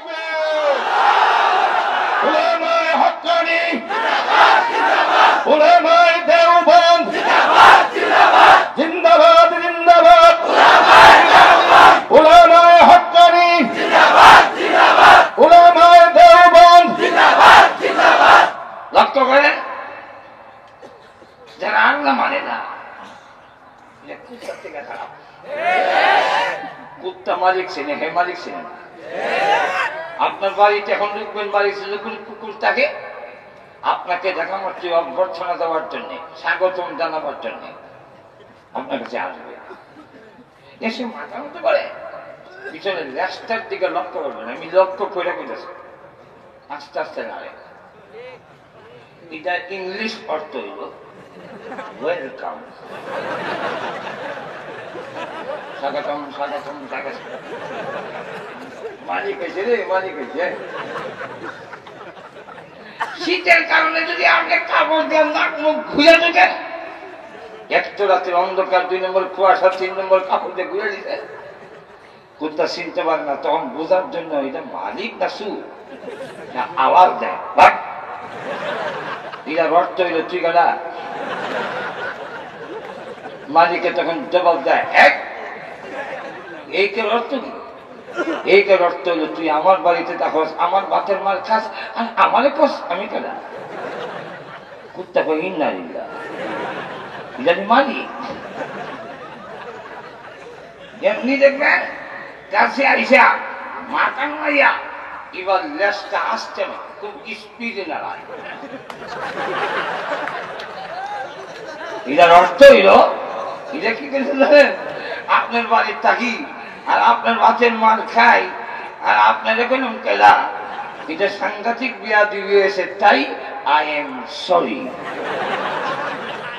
তাকবীর, উলামায়ে হক্কানি জিন্দাবাদ, জিন্দাবাদ, উলামায়ে দেওবন্দ জিন্দাবাদ, জিন্দাবাদ, জিন্দাবাদ, জিন্দাবাদ, উলামায়ে দেওবন্দ, উলামায়ে হক্কানি জিন্দাবাদ, জিন্দাবাদ, উলামায়ে দেওবন্দ জিন্দাবাদ, জিন্দাবাদ। লক্ষ্য করেন, যারা আল্লাহ মানে না, এটা কুত্তার থেকে খারাপ। কুত্তা মালিক চেনে, হে মালিক চেনে না। আপনার বাড়িতে এখন ঢুকবেন, বাড়িতে যখন কুকুর থাকে, আপনাকে দেখা মাত্র অভ্যর্থনা দেওয়ার জন্য, স্বাগতম জানাবার জন্য আপনার কাছে আসবে। এসে মাথা মতো করে পিছনে রাস্তার দিকে লক্ষ্য করবেন। আমি লক্ষ্য করে পেতেছি, আস্তে আস্তে নাড়ে। এটা ইংলিশ অর্থ হইল ওয়েলকাম, স্বাগতম, স্বাগতম, স্বাগতম। মালিক হয়েছে রে, মালিক হয়েছে। শীতের কারণে যদি আপনি কাপড় দিয়ে নাক মুখ ঘুরে ঢুকেন, একটা রাতের অন্ধকার, 2 নম্বর কুয়াশা, 3 নম্বর কাপড় দিয়ে ঘুরে দিতে, কুত্তা চিনতে পারে না। তখন বোঝার জন্য এটা মালিক না সু না আওয়াজ দেয়, এটার অর্থ হইল তুই গাড়া। মালিকে তখন জবাব দেয়, এক এইকের অর্থ কি? এইকের অর্থ হলো তুই আমার বাড়িতে থাকস, আমার ভাতের মাল খাস, আর আমারে কস আমি কেন? কুত্তা কই ইন্না লিল্লাহ, জানি মালিক। এমনি দেখবেন কাছে আইসা মাথা মারিয়া এবার লেজটা আসছে না, খুব স্পিডে নাড়ায়। এটার অর্থ হইল, এটা কি করেছে জানেন? আপনার বাড়ির থাকি আর আপনার ভাতের মাল খাই, আর আপনার এখন কেলা, এটা সাংঘাতিক বিয়া দিয়ে এসে, তাই আই এম সরি,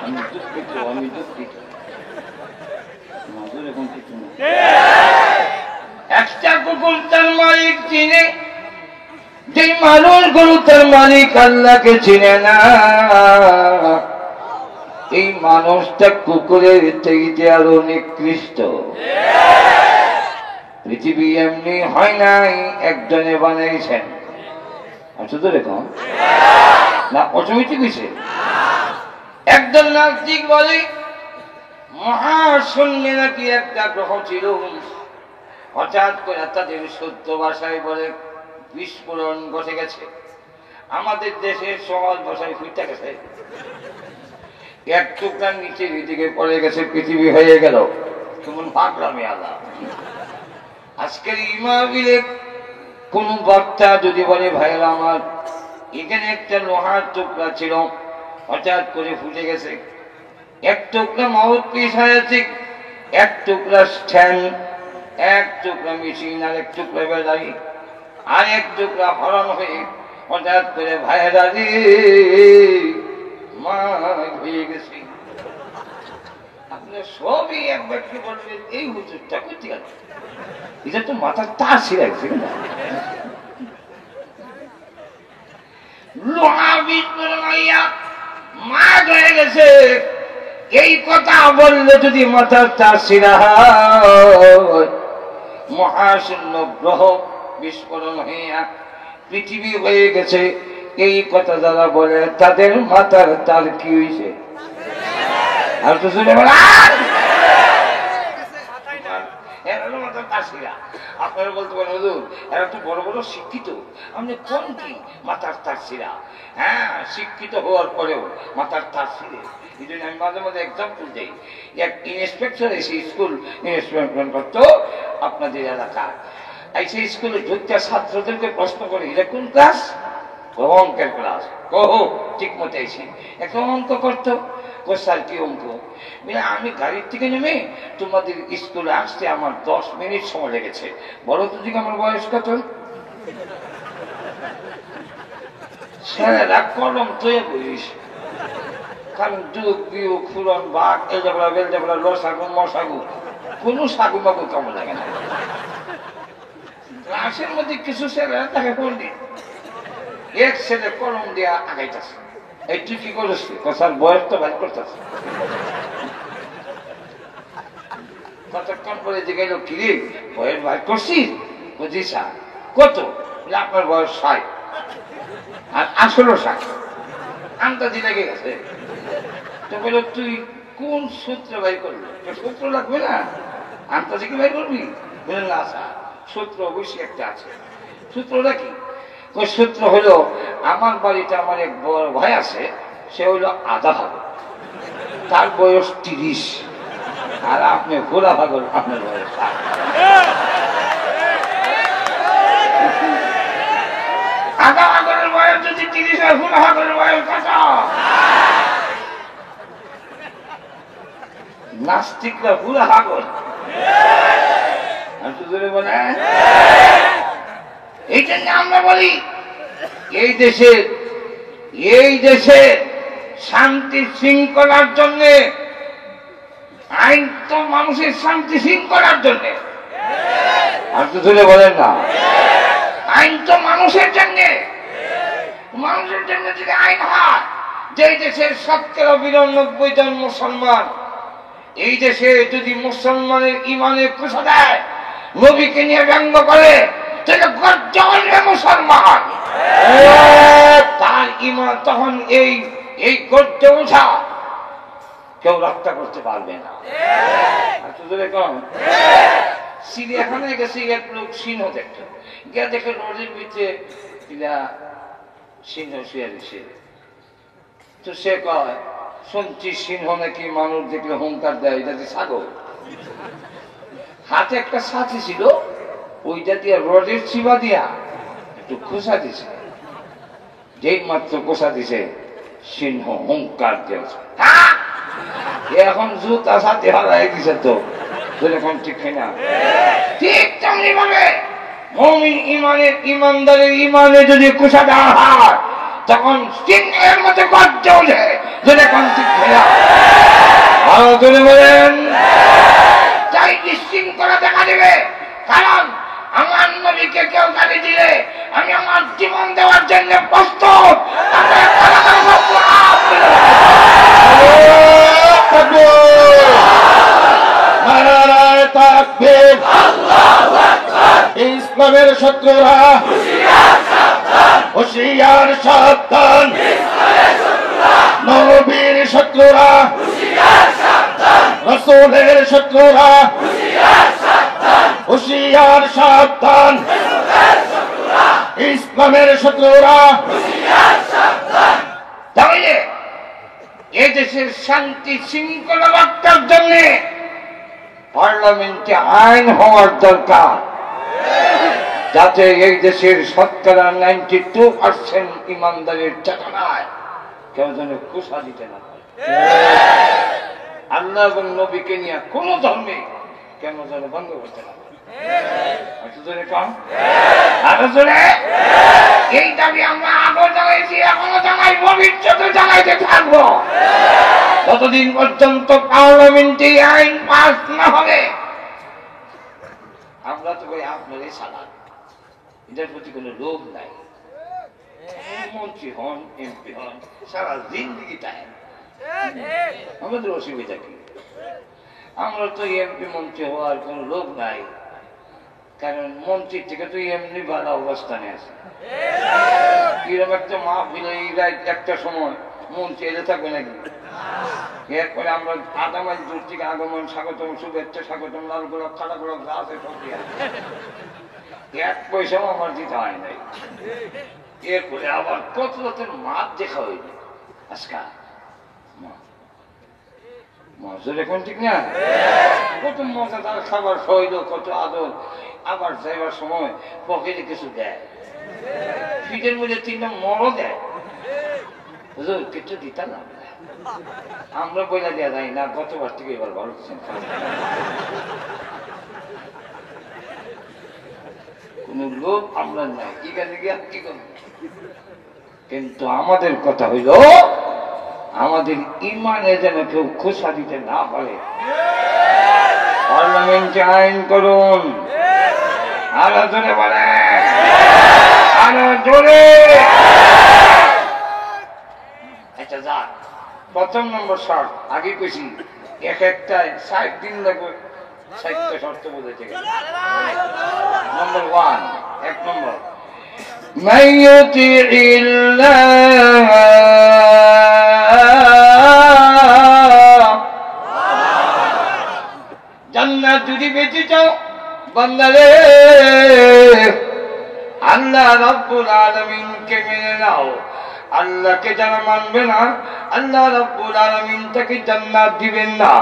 আমি দুঃখিত, আমি দুঃখিত। এরকম কিছু না। একটা কুকুর তার মালিক চিনে, যে মানুষ গরু তার মালিক আল্লাহকে চিনে না, এই মানুষটা কুকুরের থেকে আরো নিকৃষ্ট। পৃথিবী এমনি হয় নাই, একজনে বানাইছেন। আচ্ছা তো এরকম না, অটোমেটিক হয়েছে। একজন নাস্তিক বলে মহাশূন্যে নাকি একটা গ্রহ ছিল, হঠাৎ করে তাদের শুদ্ধ ভাষায় বলে বিস্ফোরণ ঘটে গেছে। আমাদের দেশের সহজ ভাষায় ফুটে গেছে, এক টুকরার নিচে দিকে পড়ে গেছে, পৃথিবী হয়ে গেল। কেমন পাগলামি আল্লাহ। আজকের ইমামিলে কোন বক্তা যদি বলে ভাইরা আমার, এখানে একটা লোহার টুকরা ছিল, হঠাৎ করে ফুটে গেছে, এক টুকরা মাউথ পিস হয়েছে, এক টুকরা স্ট্যান্ড, এক টুকরা মেশিন, আর এক টুকরা বেলারি, আর এক টুকরা হরণ হয়ে হঠাৎ করে ভাইরা রে মা হয়ে গেছে। আপনার সবই এক ব্যক্তি বলবেন এই হুজুরটা করতে গেল, এটা তো মাথার তার ছিঁড়াইছে না। লোহা বিস্ফোরণ হইয়া মা হয়ে গেছে, এই কথা বললে যদি মাথার তার ছিঁড়া হয়, মহাশূন্য গ্রহ বিস্ফোরণ হইয়া পৃথিবী হয়ে গেছে, এই কথা যারা বলে তাদের মাথার তার কি হয়েছে? আর তো শুনে আপনারা বলতে পারেন হুজুর এরা তো বড় বড় শিক্ষিত, আপনি কোন কি মাথার তার ছিঁড়া? হ্যাঁ, শিক্ষিত হওয়ার পরেও মাথার তার ছিঁড়ে। এই জন্য আমি মাঝে মাঝে এক্সাম্পল দিই। এক ইন্সপেক্টর এসে স্কুল ইন্সপেকশন করতো আপনাদের এলাকায়, এসে স্কুলে ঢুকতে ছাত্রদেরকে প্রশ্ন করে এটা কোন ক্লাস? অঙ্কের ক্লাস। কহো ঠিক মতো এসে একটা অঙ্ক করতো। স্যার কি অঙ্ক? আমি গাড়ির থেকে নেমে তোমাদের স্কুলে আসতে আমার 10 মিনিট সময় লেগেছে, বলো তো দিকে আমার বয়স কত? ছেলেরা কলম তুই বলিস, কারণ যুগ বিয়োগ ফুরন বাঘ এলজেবরা বেলজেবরা লসাগু মশাগু কোনো সাগু মাগু কেমন লাগে না। ক্লাসের মধ্যে কিছু ছেলেরা তাকে পড়লি, এক ছেলে কলম দিয়ে আগাইতেছে, এই তুই কি করেছি? স্যার বয়স তো বাইর করতেছে। কতক্ষণ পরে জিজ্ঞাসা কি রে বয়স বাইর করছিস? বুঝি স্যার কত? আপনার বয়স 60 আর আসলে 60 আন্দাজি লেগে গেছে। তো বলল তুই কোন সূত্র বাই করবি? সূত্র লাগবে না, আন্দাজি কি বাই করবি? বললেন না স্যার, সূত্র অবশ্যই একটা আছে। সূত্রটা কি? ওই সূত্র হলো আমার বাড়িতে আমার এক বড় ভাই আছে, সে হইল আধা ভাগল, তার বয়স 30, আর আপনি ঘোড়া ভাগল, আপনার বয়স 60। আধা ভাগলের বয়স যদি 30 হয়, ঘোড়া ভাগলের বয়স কত? নাস্তিকরা ঘোড়া ভাগল বলে। এই জন্য আমরা বলি এই দেশে শান্তি শৃঙ্খলার জন্য, আইন তো মানুষের শান্তি শৃঙ্খলার জন্য, আর তো ধরে বলেন না, আইন তো মানুষের জন্য। মানুষের জন্য যদি আইন হয়, যে দেশের ৯৯ জন মুসলমান, এই দেশে যদি মুসলমানের ইমানে কুশা দেয়, নবীকে নিয়ে ব্যঙ্গ করে, তাহলে গর্জে মুসলমান, তার ইমান তখন এই গর্জে ওঠা কেউ রক্ষা করতে পারবে না। চিড়িয়াখানায় গেছে এক লোক সিংহ দেখত, গিয়ে দেখে রোডের ভিতরে সিংহ শুয়ে দিছে। তো সে কয়, শুনছি সিংহ নাকি মানুষ দেখলে হুঙ্কার দেয়, এটা কি ছাগল? হাতে একটা সাথী ছিল, ওইটা দিয়ে রডের চিবা দিয়া একটু খোসা দিছে। যেই মাত্র খোসা দিছে, সিংহ হুঙ্কার দিয়েছে। এখন জুতা সাথে হারাই দিছে। তো এখন ঠিক না? ঠিক তেমনি ভাবে মুমিন ইমানদারের ইমানে যদি কুশা দেওয়া হয়, তখন সিংহের মতো গর্জে ওঠে। এখন ঠিক না? ভালো করে বলেন, তাই বিশৃঙ্খলা দেখা দেবে। কারণ আমার নবীকে কেউ গালি দিলে আমি আমার জীবন দেওয়ার জন্য প্রস্তুত। ইসলামের শত্রুরা হুঁশিয়ার সাবধান, নবীর শত্রুরা, রাসূলের শত্রুরা হুঁশিয়ার সাবধান, ইসলামের শত্রুরা। তাহলে এই দেশের শান্তি শৃঙ্খলা রক্ষার জন্য পার্লামেন্টে আইন হওয়ার দরকার, যাতে এই দেশের ৯২% ইমানদারের চেতনায় কেউ যেন কুশা দিতে না পারে। আল্লাহ এবং নবীকে নিয়ে কোন ধর্মে কেন যেন ভঙ্গ করতে না পারে। এই দাবি আমরা আগেও জানাইছি, এখনো জানাই, ভবিষ্যতে জানাইতে থাকবো। যতদিন পর্যন্ত পার্লামেন্টে আইন পাস না হবে, আমরা তো ভাই আপনারই সালাদ, এটার প্রতি কোনো লোভ নাই। মন্ত্রী হন, এমপি হন, সারা জিন্দিগি টাইম আমাদের অসুবিধা কি? আমরা তো এমপি মন্ত্রী হওয়ার কোনো লোভ নাই, কারণ মন্ত্রীর থেকে তো এমনি ভালো অবস্থানে আছে। এরকম একটা মাহফিল একটা সময় মন্ত্রী এলে থাকবে নাকি? এরপরে আমরা আধা মাইল দূর থেকে আগমন, স্বাগতম, শুভেচ্ছা, স্বাগতম, লাল গোলাপ, কাটা গোলাপ যা আছে সব দিয়ে 1 পয়সাও আমার দিতে হয় নাই। এরপরে আবার কত রাতের মাছ দেখা হইল আজকাল, এখন ঠিক না? কত মজাদার খাবার খাইল, কত আদর। আবার যাইবার সময় পকেটে কিছু দেয়, ফিটের মধ্যে 3টা মরও দেয়। হুজুর কিছু দিতাম না, আমরা বইলা দেওয়া যাই না, গতবার থেকে এবার ভালো কিছু কোন লোক আমরা নাই। এখানে গিয়ে কি করব? কিন্তু আমাদের কথা হইল, আমাদের ইমানে যেন কেউ খোসা দিতে না পারে। পার্লামেন্টে আইন করুন, আরো জোরে বলে, আরো জোরে। আচ্ছা যাক, ১ম নম্বর শর্ত আগে কইছি, একটা ৬০ দিন লাগবে, ৬০টা শর্ত বলেছে। নম্বর 1, ১ নম্বর, من يطع الله জান্নাত যদি পেতে চাও বান্দারে আল্লাহ রাব্বুল আলামিনকে মেনে নাও। আল্লাহকে যারা মানবে না আল্লাহ রাব্বুল আলামিন তাকে জান্নাত দিবেন না।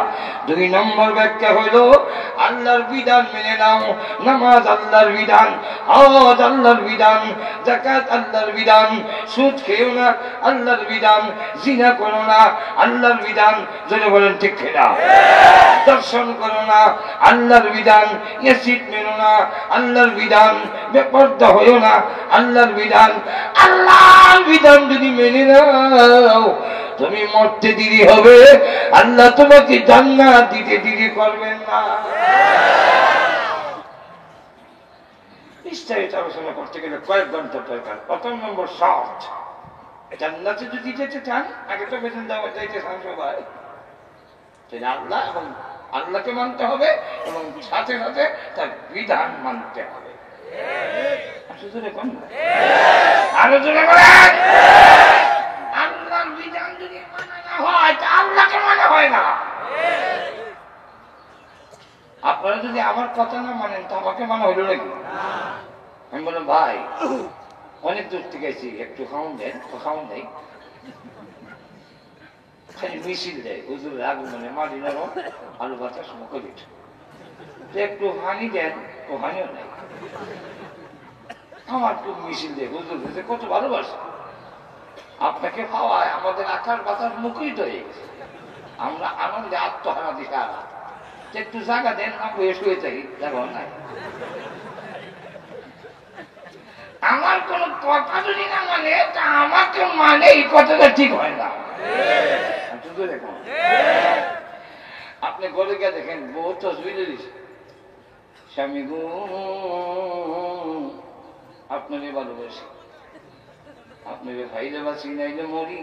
2 নম্বর ব্যাখ্যা হলো আল্লাহর বিধান মেনে নাও। নামাজ আল্লাহর বিধান, হজ আল্লাহর বিধান, যাকাত আল্লাহর বিধান, সুদ খেও না আল্লাহর বিধান, জিনা করো না আল্লাহর বিধান, জোরে বলেন ঠিক কিনা? দর্শন করো না আল্লাহর বিধান, ইয়াসিদ মেনো না আল্লাহর বিধান, বেপরদা হইও না আল্লাহর বিধান। আল্লাহর বিধান যদি মেনে নাও তুমি মরতে দেরি হবে, আল্লাহ তোমাকে জান্নাত দিতে দেরি করবেন না। বিস্তারিত আলোচনা করতে গেলে কয়েক ঘন্টা দরকার। 1 নম্বর শর্ত, জান্নাতে যদি যেতে চান আগে তো বেতন দেওয়া যাইতে চান সবাই, সেটা আল্লাহ এবং আল্লাহকে মানতে হবে এবং সাথে সাথে তার বিধান মানতে হবে। আরো জোরে বলেন, আল্লাহর বিধান যদি মানা না হয় তা আল্লাহকে মানা হয় না। আপনারা যদি আমার কথা না মানেন তো আমাকে মানা হইল নাকি? আমি বললাম ভাই অনেক দূর থেকে আছি, একটু খাওয়ান দেন, খাওয়ান দেয় খালি মিছিল দেয়, হুজুর আগমনে মাটি নরম আলু বাতাস মুখরিত, একটু হানি দেন, ও হানিও নাই। আমার খুব মিছিল দেয়, হুজুর কত ভালোবাসে আপনাকে খাওয়ায়, আমাদের আকার বাতাস মুখরিত হয়ে গেছে, আমরা আনন্দে আত্মহারা দিশা একটু জায়গা দেন, না বয়ে শুয়ে থাকি, জায়গা নাই। আমার কোন কথা যদি না মানে তা আমাকে মানে এই কথাটা ঠিক হয় না। আপনি ঘরে গিয়ে দেখেন বহুত তসবির স্বামী গো আপনারে ভালোবাসি, আপনারে ভাইলে বাসি নাইলে মরি,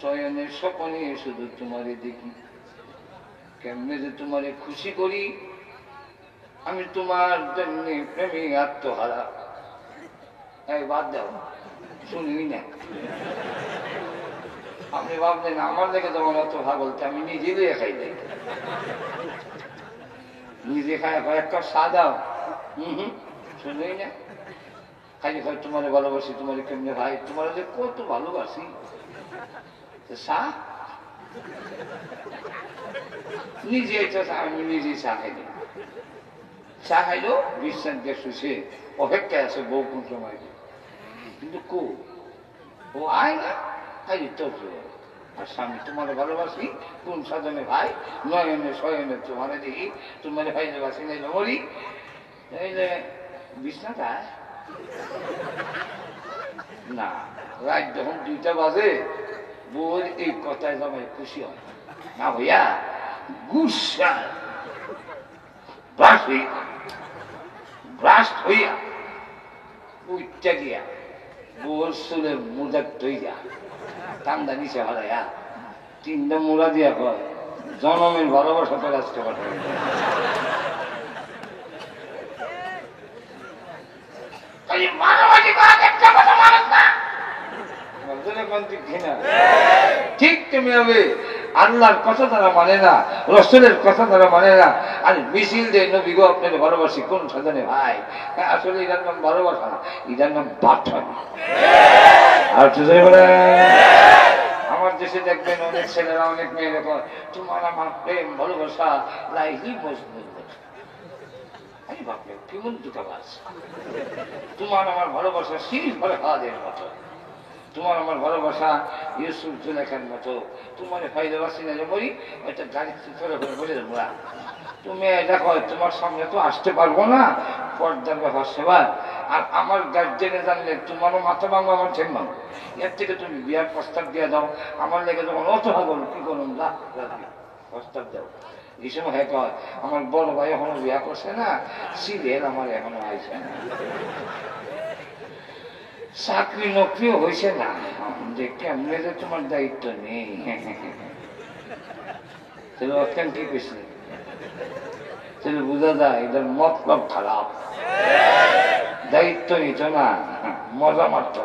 শয়নের স্বপনে শুধু তোমারে দেখি, কেমনে যে তোমারে খুশি করি, আমি তোমার জন্য প্রেমী আত্মহারা। এই বাদ দাও, শুনবি না। আপনি ভাবলেন আমার লেগে তোমার অত ভাগলতে, আমি নিজে দিয়ে খাই দেয়, নিজে খায় কয়েক কাপ চা দাও, শুনবি না। খালি খাই তোমার ভালোবাসি, তোমার কেমনে ভাই, তোমার যে কত ভালোবাসি, চা নিজে আমি নিজেই চা খাই দিই। চা খাইলো বিশ্বাস দিয়ে শুষে অপেক্ষায় আছে বউ কোন সময়, কিন্তু কো ও আয় না খালি তোর। আর স্বামী তোমার ভালোবাসি, কোন সাধনে ভাই, নয়নে শয়নে তোমারে দেখি, তোমার ভাইলে বাসি নাইলে মরি, তাইলে বিছনাটা না। রাত যখন 2টা বাজে বউর এই কথায় জামাই খুশি হয় না ভাইয়া, গুসা ব্রাশ হইয়া উঠটা গিয়া বউর চুলের মুদা ধইয়া ঠান্ডা নিচে হারাইয়া 3টা মুড়া দিয়া কয় জনমের ভালোবাসা তো আজকে পাঠাবে। ঠিক তুমি হবে আল্লাহর কথা তারা মানে না, রসুলের কথা তারা মানে না, আর মিছিল দেয় নবী গো আপনাকে ভালোবাসি কোন সাধনে ভাই। আসলে এটার নাম ভালোবাসা না, এটার নাম পাঠান। আর আমার দেশে দেখবেন অনেক ছেলেরা অনেক মেয়েরা কয় তোমার আমার প্রেম ভালোবাসা লাইলি মজবুত। আমি ভাবলাম কেমন দুটাবাস, তোমার আমার ভালোবাসা সিঁড়ি ভরে হাতের মতো, তোমার আমার ভালোবাসা ইউসুফ জুলেখার মতো, তোমার ভালোবাসি না যে বলি ওইটা গাড়ি চলে করে বলে দেবো। তুমি দেখো তোমার সামনে তো আসতে পারবো না, পর্দার ব্যাপার সেবার, আর আমার গার্জেনে জানলে তোমারও মাথা ভাঙবো, আমার ঠেক ভাঙবো। এর থেকে তুমি বিয়ার প্রস্তাব দিয়ে দাও, আমার লেগে যখন অত ভাবো কি করুন প্রস্তাব দাও। এই সময় হ্যাঁ কয় আমার বড় ভাই এখনো বিয়া করছে না, সিরিয়াল আমার এখনো আইছে না, চাকরি নকরিও হয়েছে না, যে কেমনে যে তোমার দায়িত্ব নেই। তাহলে অত্যন্ত কি করছে, তাহলে বোঝা যায় এটার মতলব খারাপ। দায়িত্ব নিত না, মজা মারত।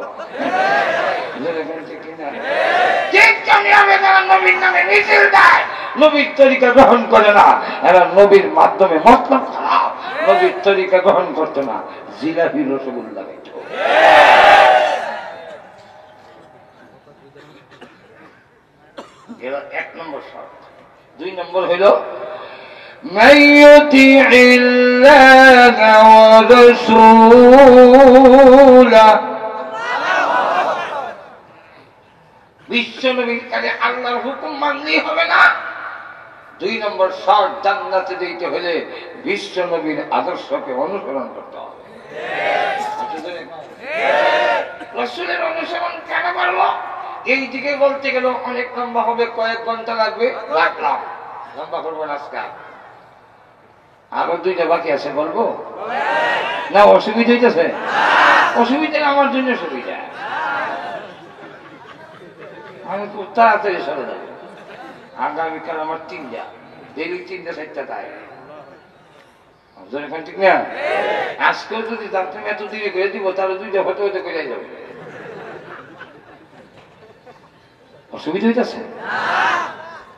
নবীর নামে মিছিল দেয়, নবীর তরিকা গ্রহণ করে না, এরা নবীর মাধ্যমে মতলব খারাপ, নবীর তরিকা গ্রহণ করতো না, জিলাপি রসগোল্লা খাইত। এক নম্বর শর্ত। 2 নম্বর হইল বিশ্ব নবীর কাছে আল্লাহর হুকুম মানলেই হবে না। 2 নম্বর শর্ত, জান্নাতে দিতে হলে বিশ্ব নবীর আদর্শকে অনুসরণ করতে হবে। রাসূলের অনুসরণ কেন করবো? এই দিকে বলতে গেল অনেক লম্বা হবে, কয়েক ঘন্টা লাগবে, রাখলাম, লম্বা করবো না আজকে। আরো 2টা বাকি আছে, বলবো না? অসুবিধা হইতেছে? অসুবিধা আমার জন্য সুবিধা, আমি খুব তাড়াতাড়ি সরে যাবো। আগামীকাল আমার 3টা, ডেলি 3টা 4টা তাই ঠিক না? আজকেও যদি জানতে এত দেরি করে দিব, তাহলে 2টা হতে হতে করে যাবে। অসুবিধা হইতেছে?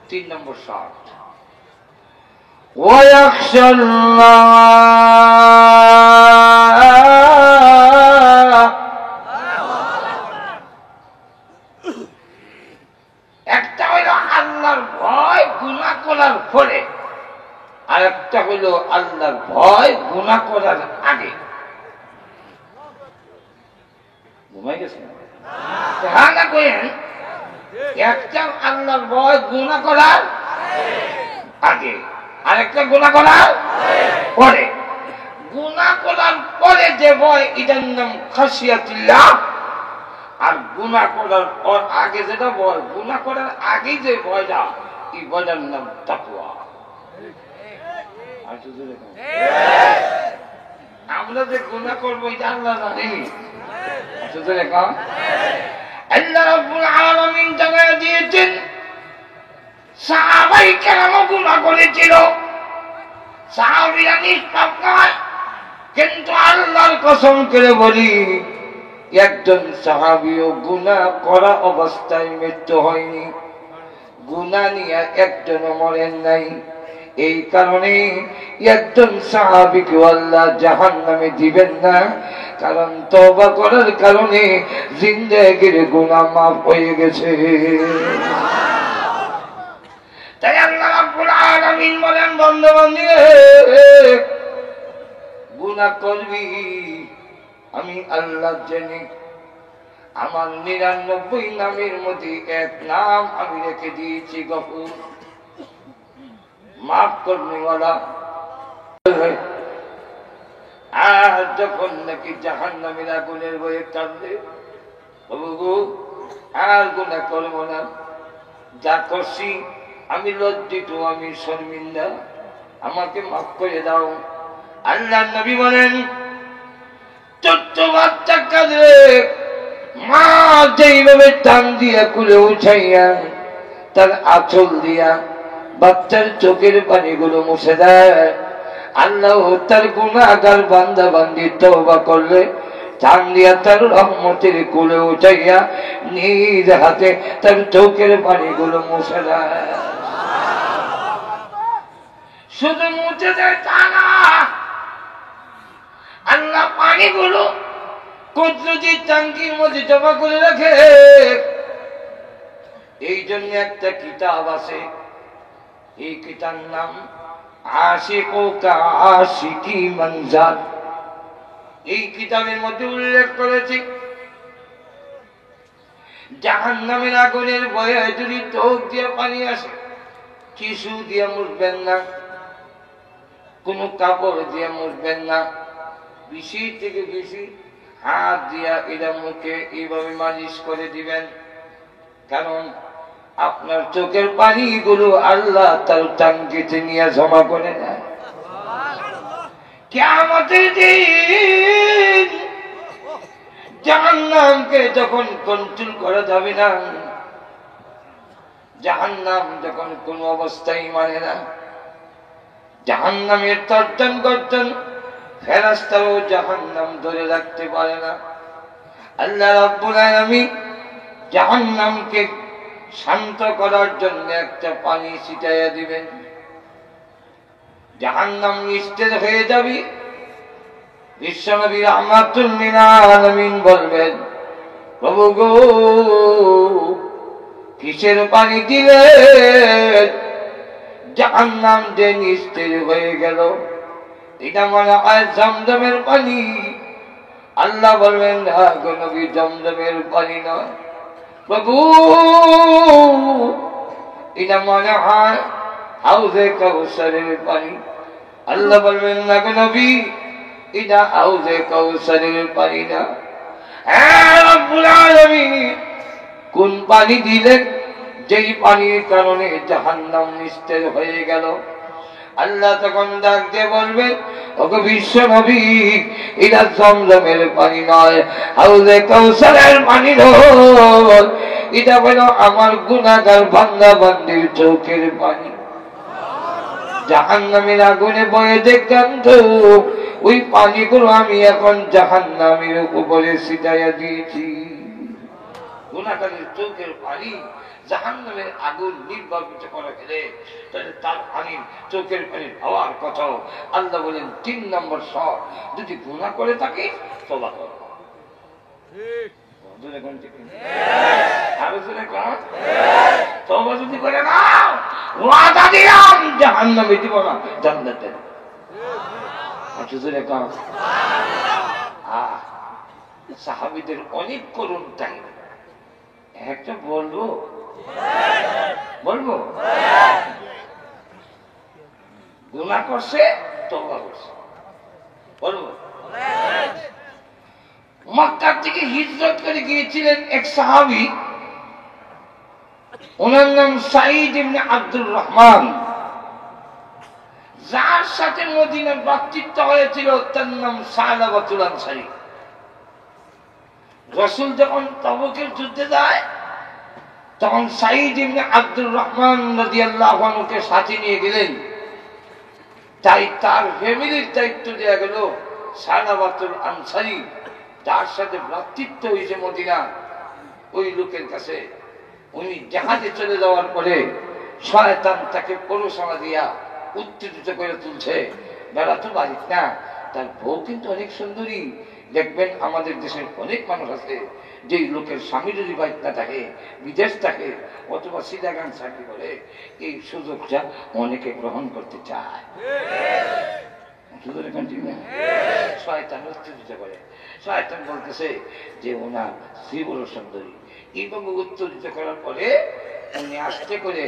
3 নম্বর শর্ত, ويخشى الله। একটা হইল আল্লাহর ভয় গুনাহ করার পরে, আর একটা হইল আল্লাহর ভয় গুনাহ করার আগে। ঘুমাই গেছেন? হ্যাঁ না কইেন? একটা আল্লাহর ভয় গুনাহ করার আগে, আরেকটা গুনাহ করার পরে। গুনাহ করার পরে যে ভয়, এটার নাম খাশিয়াতুল্লাহ। আর গুনাহ করার পর আগে যেটা ভয়, গুনাহ করার আগে যে ভয়টা, এই ভয়টার নাম তাকওয়া। আমরা যে গুনাহ করবো এটা আল্লাহ জানেনি। আল্লাহ রাব্বুল আলামিন জানায় দিয়েছেন, সাহাবায়ে কেরাম গুনাহ করেছিল, সাহাবীরা নিষ্পাপ নয়, কিন্তু আল্লাহর কসম করে বলি, একজন সাহাবীও গুনাহ করা অবস্থায় মৃত্যু হয়নি, গুনাহ নিয়ে একজনও মরেন নাই। এই কারণে একজন সাহাবীকে আল্লাহ জাহান্নামে দিবেন না, কারণ তওবা করার কারণে জিন্দেগির গুনাহ মাফ হয়ে গেছে। তাই আল্লাহ রাব্বুল আলামিন বলেন, বান্দা-বান্দি গুনাহ করবি, আমি আল্লাহ জানি। আমার 99 নামের মধ্যে এক নাম আমি রেখে দিয়েছি গফুর, মাফ করনেওয়ালা। আর যখন নাকি জাহান্নামের আগুনের বয়ে কাঁদবে, আর গুনাহ করবো না, যা করছি আমি লজ্জিত, আমি শর্মিন্দা, আমাকে মাফ করে দাও। আল্লাহ নবী বলেন, ছোট্ট বাচ্চা কাঁদে, মা যেইভাবে টান দিয়া কুলে উঠাইয়া তার আঁচল দিয়া বাচ্চার চোখের পানিগুলো মুছে দেয়, আল্লাহ তার গুনাহগার বান্দা বান্দি তওবা করলে টান দিয়া তার রহমতের কুলে উঠাইয়া নিজ হাতে তার চোখের পানিগুলো মুছে দেয়। শুধু মুছে দেয় তা না, আল্লাহ পানিগুলো কুদরতি ট্যাঙ্কির মধ্যে জমা করে রাখে। এই জন্য একটা কিতাব আছে, এই কিতাব নাম আশিকো কা আশিকি মঞ্জার। এই কিতাবের মধ্যে উল্লেখ করেছি, জাহান্নামের আগুনের ভয়ে যদি চোখ দিয়ে পানি আসে, টিস্যু দিয়ে মুছবেন না, কোনো কাপড় দিয়ে মুছবেন না, বেশি থেকে বেশি হাত দিয়া এরা মুখে এইভাবে মালিশ করে দিবেন, কারণ আপনার চোখের পানিগুলো আল্লাহ তার টাঙ্কিতে নিয়ে জমা করে নেয়। কিয়ামতের দিন জাহান্নামকে যখন কন্ট্রোল করা যাবে না, জাহান্নাম যখন কোনো অবস্থায় মানে না, জাহান্নামের তর্জন গর্জন ফেরেশতাও জাহান্নাম ধরে রাখতে পারে না। আল্লাহ রাব্বুল আলামিন জাহান্নামকে শান্ত করার জন্য একটা পানি ছিটাইয়া দিবেন, জাহান্নাম নিস্তেজ হয়ে যাবে। বিশ্বনবী রাহমাতুল লিল আলামিন বলবেন, প্রভু গো কিসের পানি দিলেন? জাহান্নাম যে নিস্তেজ হয়ে গেল, এটা মনে হয় জমজমের পানি। আল্লাহ বলবেন, হ্যাঁ গো নবী, জমজমের পানি নয় প্রভু, এটা মনে হয় হাউজে কাউসারের পানি। আল্লাহ বলবেন, না গো নবী, এটা হাউজে কাউসারের পানি না। হ্যাঁ রব্বুল আলামিন কোন পানি দিলেন যেই পানির কারণে জাহান্নাম নিস্তেজ হয়ে গেল? আল্লাহ তখন ডাক দিয়ে বলবেন, ওগো বিশ্ব নবী, এটা জমজমের পানি নয়, হাউজে কাউসারের পানি নয়, এটা হলো আমার গুনাহগার বান্দা বান্দির চোখের পানি। জাহান্নামের আগুনে বয়ে দেখতাম তো, ওই পানিগুলো আমি এখন জাহান্নামের উপরে ছিটাইয়া দিয়েছি। গুনাহগারের চোখের পানি জাহান্নামের আগুন নির্বাপিত করে ফেলে, তাহলে তার পানির চোখের পানি হওয়ার কথা। আল্লাহ বলেন ৩ নম্বর শর্ত, যদি গুনাহ করে থাকে তওবা করো। তওবা যদি করে না, ওয়াদা দিলাম জাহান্নামে দিব না, জান্নাতে। সাহাবীদের অনেক করুণ টাইম, একটা বলবো গুনাহ করছে, তওবা করছে, বলবো। মক্কা থেকে হিজরত করে গিয়েছিলেন এক সাহাবী, ওনার নাম সাঈদ ইবনে আব্দুর রহমান। যার সাথে মদিনার ভ্রাতৃত্ব হয়েছিল তার নাম সালাবাতুল আনসারী। রাসূল যখন তাবুকের যুদ্ধে যায়, তখন সাঈদ ইবনে আব্দুর রহমান রাদিয়াল্লাহু আনহুকে সাথে নিয়ে গেলেন। তাই তার ফ্যামিলির দায়িত্ব দেওয়া গেল সালাবাতুল আনসারী, যার সাথে ভ্রাতৃত্ব হয়েছে মদিনা, ওই লোকের কাছে। উনি জাহাজে চলে যাওয়ার পরে শয়তান তাকে পরশানা দিয়া উত্তেজিত করে তুলছে, বেড়া তো বাড়িত না, তার বউ কিন্তু অনেক সুন্দরী। দেখবেন আমাদের দেশের অনেক মানুষ আছে, যে লোকের স্বামী যদি বাড়িত না থাকে, বিদেশ থাকে, অথবা সিদাগান চাকরি করে, এই সুযোগটা অনেকে গ্রহণ করতে চায়। শয়তান উত্তেজিত করে, শয়তান বলতেছে যে ওনার স্ত্রী বড় সুন্দরী। এইভাবে উত্তেজিত করার পরে উনি আস্তে করে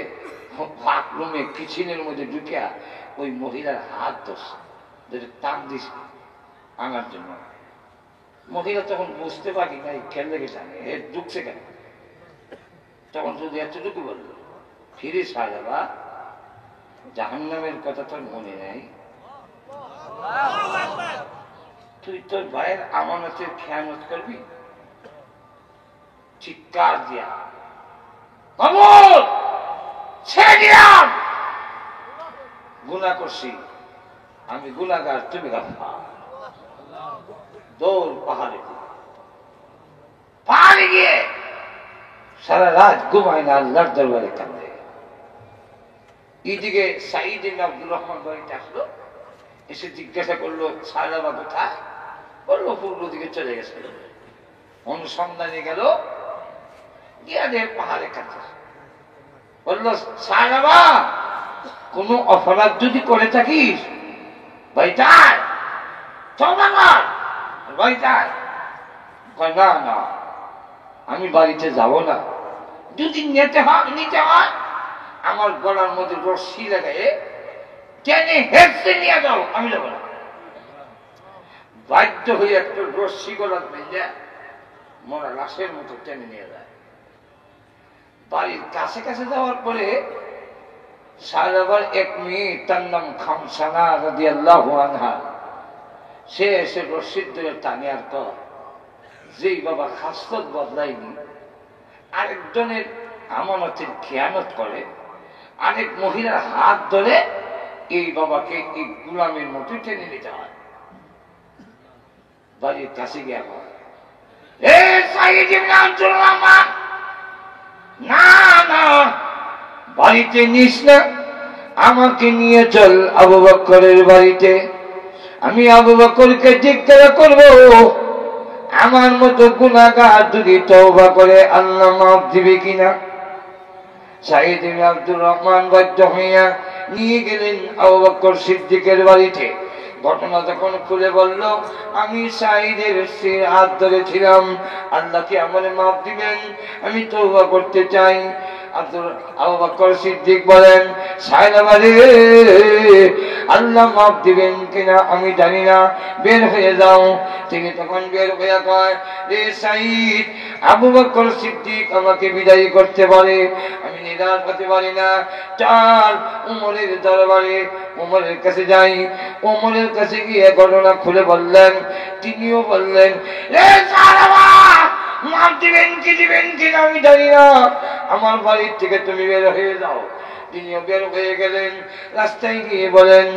ফাঁক রুমে কিচেনের মধ্যে ঢুকিয়া ওই মহিলার হাত ধরছে, টান দিস আনার জন্য। মহিলা তখন বুঝতে পারি নাই, খেয়াল লেগে জানে এ ঢুকছে কেন। তখন শুধু এতটুকু বলল, ফিরে সাজাবা, জাহান্নামের কথা তোর মনে নাই? তুই তোর ভাইয়ের আমানতের খেয়ানত করবি? চিৎকার দিয়া ছেড়ে দিলাম, গুনাহ করছি, আমি গুনাহগার, তুমি গাফফার। দৌড় পাহাড়ে, পাহাড়ে গিয়ে সারা রাত ঘুমায় না, আল্লাহর দরবারে কাঁদে। এইদিকে সাঈদ ইবনে আব্দুর রহমান বাড়িতে আসলো, এসে জিজ্ঞাসা করলো সালাবা কোথায়? বললো পূর্ব দিকে চলে গেছে। অনুসন্ধানে গেল, গিয়া দেখ পাহাড়ে কাঁদে। বললো সালাবা, কোন অপরাধ যদি করে থাকিস ভাইটাই তওবা কর, ভাইটাই। না না, আমি বাড়িতে যাব না, যদি নিতে হয় আমার গলার মধ্যে রশ্মি লাগায়ে টেনে হেঁটে নিয়ে যাও, আমি যাবো না। বাধ্য হয়ে একটা রশ্মি গলার বেঁধে মরা লাশের মতো টেনে নিয়ে যায়। বাড়ির কাছে কাছে যাওয়ার পরে সালাবার এক মেয়ে, তার নাম খামসানা রাদিয়াল্লাহু আনহা, সে এসে রশিদ ধরে টানে আর কয়, যেই বাবা খাসলত বদলায়নি, আরেকজনের আমানতের খেয়ানত করে, আরেক মহিলার হাত ধরে এই বাবাকে এই গুলামের মতো টেনে নিতে হয়। বাড়ির কাছে গিয়া কয়, এ সাইদ ইবনে আব্দুর রহমান, না না বাড়িতে নিস না, আমাকে নিয়ে চল আবু বকরের বাড়িতে। আমি আবু বকরকে জিজ্ঞাসা করব আমার মতো গুনাহগার যদি তওবা করে আল্লাহ মাফ দিবে কিনা। সাইদ ইবনে আব্দুর রহমান বাধ্য হইয়া নিয়ে গেলেন আবু বকর সিদ্দিকের বাড়িতে। ঘটনা যখন খুলে বলল, আমি সাইদের স্ত্রীর হাত ধরেছিলাম, আল্লাহ কি আমারে মাফ দিবেন, আমি তওবা করতে চাই। আবু বকর সিদ্দিক বলেন, সাইদাবা রে, আল্লাহ মাফ দিবেন কিনা আমি জানি না, বের হয়ে যাও। তিনি তখন বের হয়ে কয়, রে সাইদ, আবু বকর সিদ্দিক আমাকে বিদায় করতে পারে, আমি নিরাশ হতে পারি না। চার উমরের দরবারে, উমরের কাছে যাই। উমরের কাছে গিয়ে ঘটনা খুলে বললেন। তিনিও বললেন, রে সাইদাবা, মাফ দিবেন কি দিবেন কিনা আমি জানি না, আমার বাড়ির থেকে তুমি বের হয়ে যাও। তিনিও বের হয়ে গেলেন। রাস্তায় গিয়ে বলেন,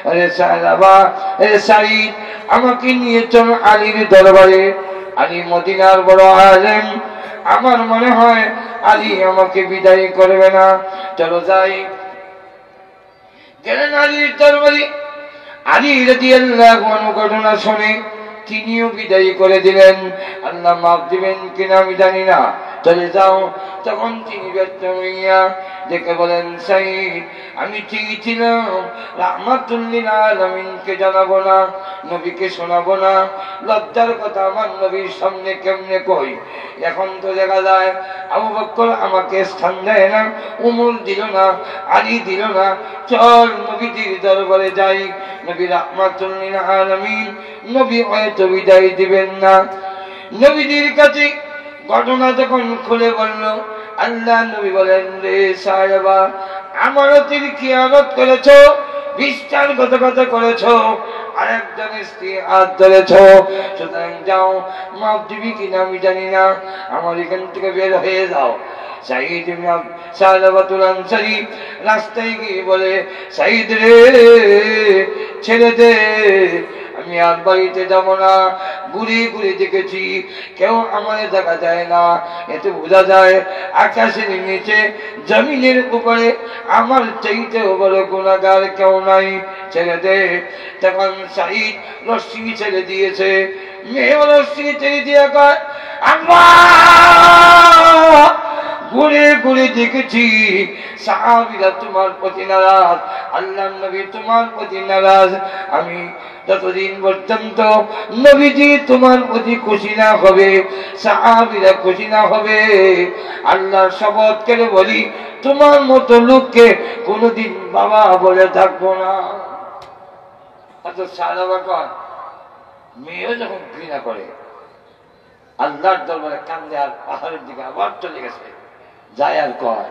আরে সাইদাবা, আরে সাইদ, আমাকে নিয়ে চল আলীর দরবারে। আলী মদিনার বড় আলেম, আমার মনে হয় আলী আমাকে বিদায় করবে না, চলো যাই। গেলেন আলীর দরবারে। আলী রাদিয়াল্লাহু আনহু ঘটনা শুনে তিনিও বিদায় করে দিলেন, আল্লাহ মাফ দিবেন কিনা আমি জানি না, চলে যাও। তখন তিনি ব্যস্ত হইয়া দেখে বলেন, সাইদ, আমি চেয়েছিলাম রাহমাতুল লিল আলামিনকে জানাবো না, নবীকে শোনাবো না, লজ্জার কথা আমার নবীর সামনে কেমনে কই। এখন তো দেখা যায় আবু বকর আমাকে স্থান দেয় না, উমর দিল না, আলী দিল না, চল নবীজির দরবারে যাই। নবী রাহমাতুল লিল আলামিন, নবী হয়তো বিদায় দিবেন না। নবীজির কাছে ঘটনা যখন খুলে বলল, আল্লাহ নবী বলেন, রে সাইবা, আমানতের খিয়ানত করেছো, বিশ্বাসঘাতকতা করেছো, আরেকজনের স্ত্রী হাত ধরেছ, সুতরাং যাও, মাফ দিবি কিনা আমি জানি না, আমার এখান থেকে বের হয়ে যাও। সাইদ ইবনে সালাবাতুল আনসারী রাস্তায় গিয়ে বলে, সাইদ রে, ছেড়ে দে, আমি আর বাড়িতে যাব না। ঘুরে ঘুরে দেখেছি কেউ আমাদের দেখা যায় না, এতে বোঝা যায় আকাশের নিচে জমিনের উপরে আমার চাইতেও বড় গুনাহগার কেউ নাই, ছেড়ে দে। তখন সাইদ রশ্মি ছেড়ে দিয়েছে। মেয়ে রশ্মি ছেড়ে দিয়ে কয়, আল্লাহ, ঘুরে ঘুরে দেখেছি সাহাবীরা তোমার প্রতি নারাজ, আল্লাহর নবী তোমার প্রতি নারাজ। আমি যতদিন পর্যন্ত নবীজি তোমার প্রতি খুশি না হবে, সাহাবীরা খুশি না হবে, আল্লাহর শপথ করে বলি, তোমার মতো লোককে কোনোদিন বাবা বলে থাকবো না। মেয়েও যখন ঘৃণা করে, আল্লাহর দরবারে কান্দে, আর পাহাড়ের দিকে আবার চলে গেছে, যায় আর কয়,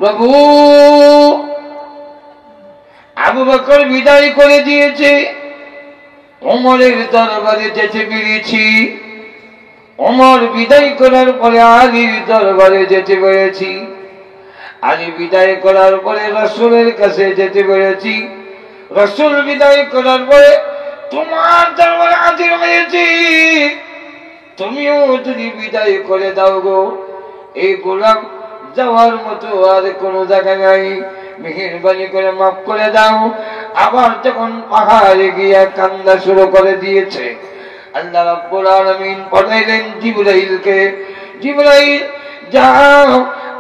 প্রভু, আবু বকর বিদায় করে দিয়েছে, ওমরের দরবারে যেতে পেরেছি, ওমর বিদায় করার পরে আলীর দরবারে যেতে পেরেছি, আলী বিদায় করার পরে রাসূলের কাছে যেতে পেরেছি, রাসূল বিদায় করার পরে তোমার দরবারে হাজির হয়েছি, তুমিও যদি বিদায় করে দাও গো, এই গোলাম যাওয়ার মতো আর কোনো জায়গা নাই, মেহেরবানি করে মাফ করে দাও। আবার যখন পাহাড়ে গিয়া কান্না শুরু করে দিয়েছে, আল্লাহ রাব্বুল আলামিন পাঠাইলেন জিবরাইলকে, জিবরাইল যাও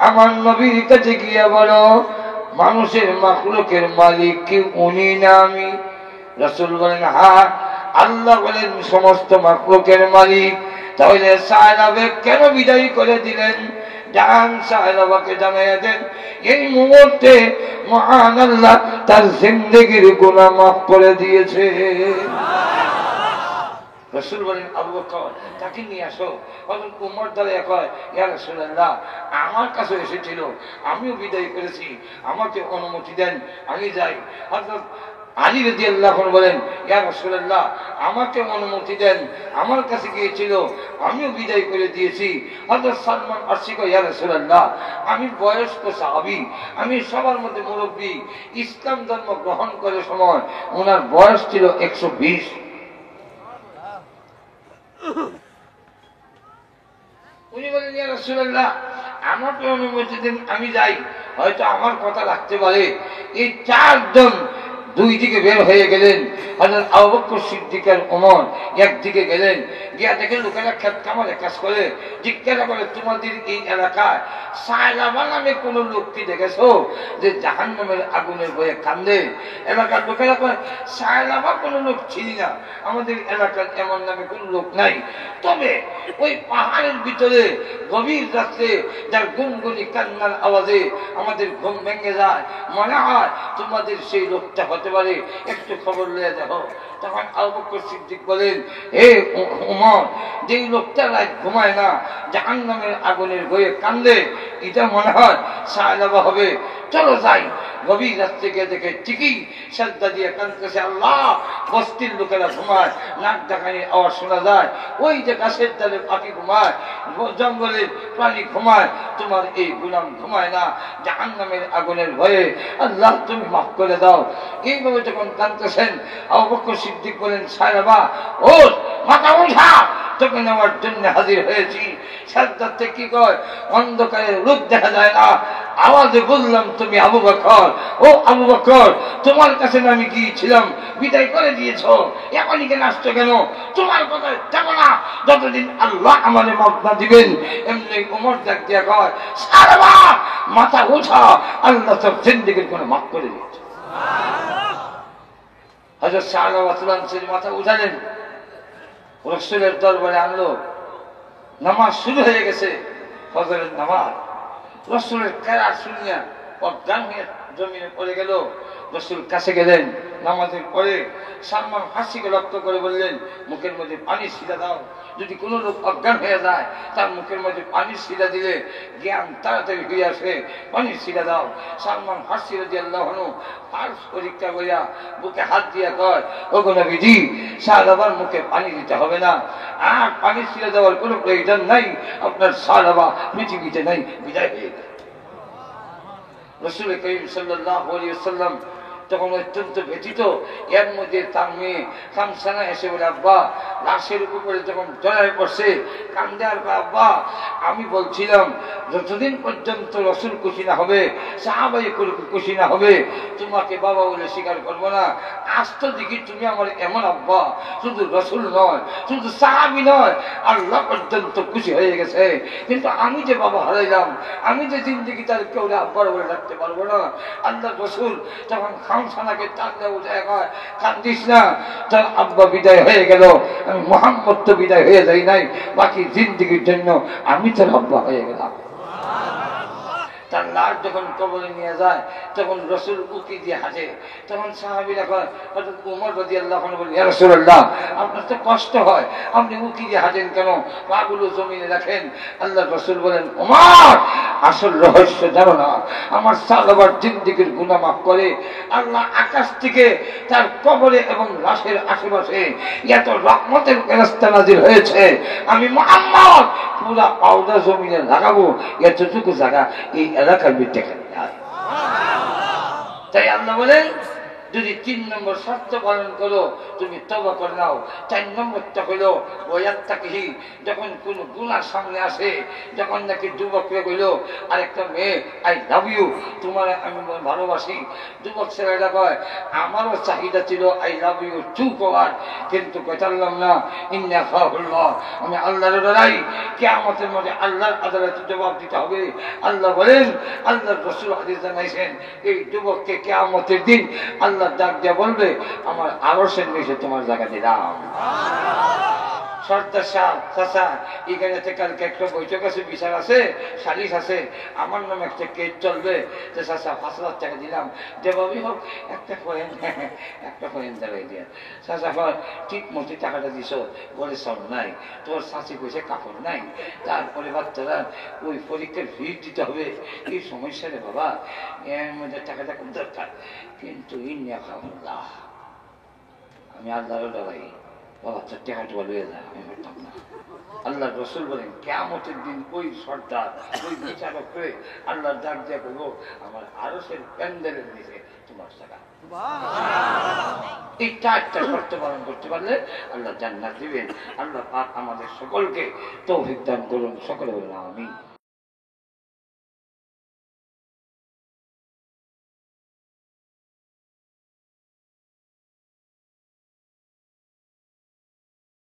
আমার নবীর কাছে গিয়া বলো, মানুষের মাখলুকের মালিক কি উনি না আমি? রাসূল বলেন, হ্যাঁ। আল্লাহ বলেন, সমস্ত মাখলুকের মালিক। তাহলে সায়লাবে কেন বিদায় করে দিলেন? জান সায়লাবাকে জানাইয়া দেন, এই মুহূর্তে মহান আল্লাহ তার জিন্দেগির গুনাহ মাফ করে দিয়েছে। রাসূল বলেন, আবু বকর তাকে নিয়ে আসো। হযরত ওমর দাঁড়িয়ে কয়, ইয়া রাসূলুল্লাহ, আমার কাছে এসেছিল, আমিও বিদায় করেছি, আমাকে অনুমতি দেন, আমি যাই। হযরত আলী রাদিয়াল্লাহু আনহু বলেন, ইয়া রাসূলুল্লাহ, আমাকে অনুমতি দেন, আমার কাছে গিয়েছিল, আমিও বিদায় করে দিয়েছি। হযরত সালমান ফারসি কয়, ইয়া রাসূলুল্লাহ, আমি বয়স্ক সাহাবী, আমি সবার মধ্যে মুরব্বী, ইসলাম ধর্ম গ্রহণ করার সময় ওনার বয়স ছিল 120। উনি বলেন ইয়া রাসূলুল্লাহ আমাকে অনুমতি দিন আমি যাই, হয়তো আমার কথা রাখতে পারে। এই চারজন দুই দিকে বের হয়ে গেলেন। হযরত আবু বকর সিদ্দিক আর ওমর একদিকে গেলেন, গিয়া দেখেন লোকেরা ক্ষেত খামারে কাজ করে। জিজ্ঞাসা করে তোমাদের এই এলাকায় সায়লাবা নামে কোন লোক কি দেখেছো যে জাহান্নামের আগুনের ভয়ে কান্দে? এলাকার লোকেরা কয় সায়লাবা কোন লোক চিনি না, আমাদের এলাকার এমন নামে কোন লোক নাই। তবে ওই পাহাড়ের ভিতরে গভীর রাত্রে যার গুনগুনি কান্নার আওয়াজে আমাদের ঘুম ভেঙে যায়, মনে হয় তোমাদের সেই লোকটা হতে পারে, একটু খবর নিয়ে দেখো। তখন আবু বকর সিদ্দিক বলেন, হে ওমর, যেই লোকটা রাত ঘুমায় না, জাহান্নামের আগুনের ভয়ে কান্দে, এটা মনে হয় সায়লাবা হবে। চলো যাই। গভীর রাত্রে গিয়ে দেখে ঠিকই সাজদা দিয়ে কাঁদতেছে আল্লাহ। বস্তির লোকেরা ঘুমায়, নাক ডাকানির আওয়াজ শোনা যায়, ওই যে গাছের ডালে পাখি ঘুমায়, জঙ্গলের প্রাণী ঘুমায়, তোমার এই গুলাম ঘুমায় না, জাহান্নামের আগুনের ভয়ে। আল্লাহ তুমি মাফ করে দাও। এইভাবে যখন কাঁদতেছেন আবু বকর সিদ্দিক বলেন সায়লাবা ওঠ, মাথা উঠা, তোকে নেওয়ার জন্য হাজির হয়েছি। সাজদাতে কি কয়, অন্ধকারে রূপ দেখা যায় না, আওয়াজে বললাম তুমি আবু বকর। ও আবু বকর, তোমার কাছে আমি গিয়েছিলাম, বিদায় করে দিয়েছ, এখনই কেন আসছো কেন? তোমার কথা যাবো না যতদিন আল্লাহ আমাদের মাফ না দিবেন। এমনি ওমর ডাক দিয়া কয় সায়লাবা মাথা উঠা, আল্লাহ তোর জিন্দেগির কোনো মাফ করে দিয়েছে। হযরত সায়লাবা তুলানসির মাথা উঠালেন, রাসূলের দরবারে আনলো। নামাজ শুরু হয়ে গেছে, ফজরের নামাজ। রাসূলের কেরাত শুনিয়া অজ্ঞান হয়ে জমিনে পড়ে গেল। রাসূল কাছে গেলেন, নামাজের পরে সালমান হাসিকে লক্ষ্য করে বললেন, মুখের মধ্যে পানি ছিটা দাও। যদি কোনো লোক অজ্ঞান হয়ে যায়, তার মুখের মধ্যে পানি ছিটা দিলে জ্ঞান তাড়াতাড়ি হয়ে আসে, পানি ছিটা দাও। সালমান হাসি রাদিয়াল্লাহু আনহু ফার্স পরীক্ষা করিয়া বুকে হাত দিয়া কয়, ওগো নবীজি, সায়লাবার মুখে পানি দিতে হবে না, আর পানি ছিটা দেওয়ার কোনো প্রয়োজন নাই, আপনার সায়লাবা পৃথিবীতে নাই, বিদায় হয়ে গেল। রাসূল করিম সাল্লাল্লাহু আলাইহি ওয়াসাল্লাম তখন অত্যন্ত ব্যথিত। এর মধ্যে তার মেয়ে খামসানা এসে বলে, আব্বা, লাশের উপরে যখন জড়ায় পড়ছে কান্দে আর আব্বা, আমি বলছিলাম যতদিন পর্যন্ত রাসূল খুশি না হবে, সাহাবায়ে খুশি না হবে, তোমাকে বাবা বলে স্বীকার করবো না। আজ তো দেখি তুমি আমার এমন আব্বা, শুধু রাসূল নয়, শুধু সাহাবী নয়, আল্লাহ পর্যন্ত খুশি হয়ে গেছে। কিন্তু আমি যে বাবা হারাইলাম, আমি যে জিন্দেগি তার কেউ আব্বার বলে ডাকতে পারবো না। আল্লাহ রাসূল তখন খামসানাকে টানলে উঠে কয়, কান্দিস না, তার আব্বা বিদায় হয়ে গেল, আমি মুহাম্মদ তো বিদায় হয়ে যাই নাই, বাকি জিন্দেগির জন্য আমি তোর আব্বা হয়ে গেলাম। তার লাশ যখন কবরে নিয়ে যায় তখন রাসূল উকি দিয়ে হাসে। তখন সাহাবীরা কয়, হযরত ওমর রাদিয়াল্লাহু আনহু বলে, ইয়া রাসূলুল্লাহ, আপনার তো কষ্ট হয়, আপনি উকি দিয়ে হাসেন কেন? পাগুলো জমিনে রাখেন। আল্লাহর রাসূল বলেন, ওমর, আসল রহস্য জানো না, আমার সাহাবার জিন্দেগির গুনাহ মাফ করে। আল্লাহ আকাশ থেকে তার কবরে এবং লাশের আশেপাশে এত রহমতের ফেরেশতা নাযিল হয়েছে, আমি মুহাম্মদ পুরা পাউডার জমিনে লাগাবো, এতটুকু জায়গা এই এলাকার ভিতরে খালি। তাই আল্লাহ বলেন, যদি 3 নম্বর শর্ত পালন করো, তুমি তওবা করে নাও। 4 নম্বরটা হলো ওয়াত্তাকিহি, যখন কোন গুনাহ সামনে আসে, যখন নাকি যুবকরা কইলো আরেকটা মেয়ে আই লাভ ইউ, তোমার আমি ভালোবাসি, যুবক ছেলেটা কয় আমারও চাহিদা ছিল আই লাভ ইউ টু কওয়ার, কিন্তু কইতারলাম না, ইন্না খাফুল্লাহ, আমি আল্লাহর ডরাই, কিয়ামতের মধ্যে আল্লাহর আদালতে জবাব দিতে হবে। আল্লাহ বলেন, আল্লাহর রাসূল হাদিস জানাইছেন, এই যুবককে কিয়ামতের দিন আল্লাহ ডাক দিয়ে বলবে, আমার আরশের নিচে তোমার জায়গা দিলাম। সর্দার সাহেব, চাচা, এখানে কালকে একটা বৈঠক আছে, বিচার আছে, সালিশ আছে, আমার নামে একটা কেস চলবে, যে চাচা 5,000 টাকা দিলাম, যেভাবেই হোক একটা কয়েন দেখাই দিয়ে। চাচা হয়, ঠিক মতো টাকাটা দিছ, বলে সব নাই, তোর চাচি কইছে কাপড় নাই, তারপরে বাচ্চারা ওই পরীক্ষার ফিস দিতে হবে, এই সমস্যা রে বাবা, এর মধ্যে টাকাটা খুব দরকার, কিন্তু ইন্না খাফুল্লাহ, আমি আল্লাহর ডরাই, বাবা তোর টাকাটা লয়ে যায়, আমি পারতাম না। আল্লাহ রাসূল বলেন, কিয়ামতের দিন ওই সর্দার, ওই বিচারক হয়ে আল্লাহ ডাক দিয়ে বলবো, আমার আরশের প্যান্ডেলের নিচে তোমার জায়গা। এই 4টা শর্ত পালন করতে পারলে আল্লাহ জান্নাত দিবেন। আল্লাহ পাক আমাদের সকলকে তৌফিক দান করুন। সকলে বলুন আমিন।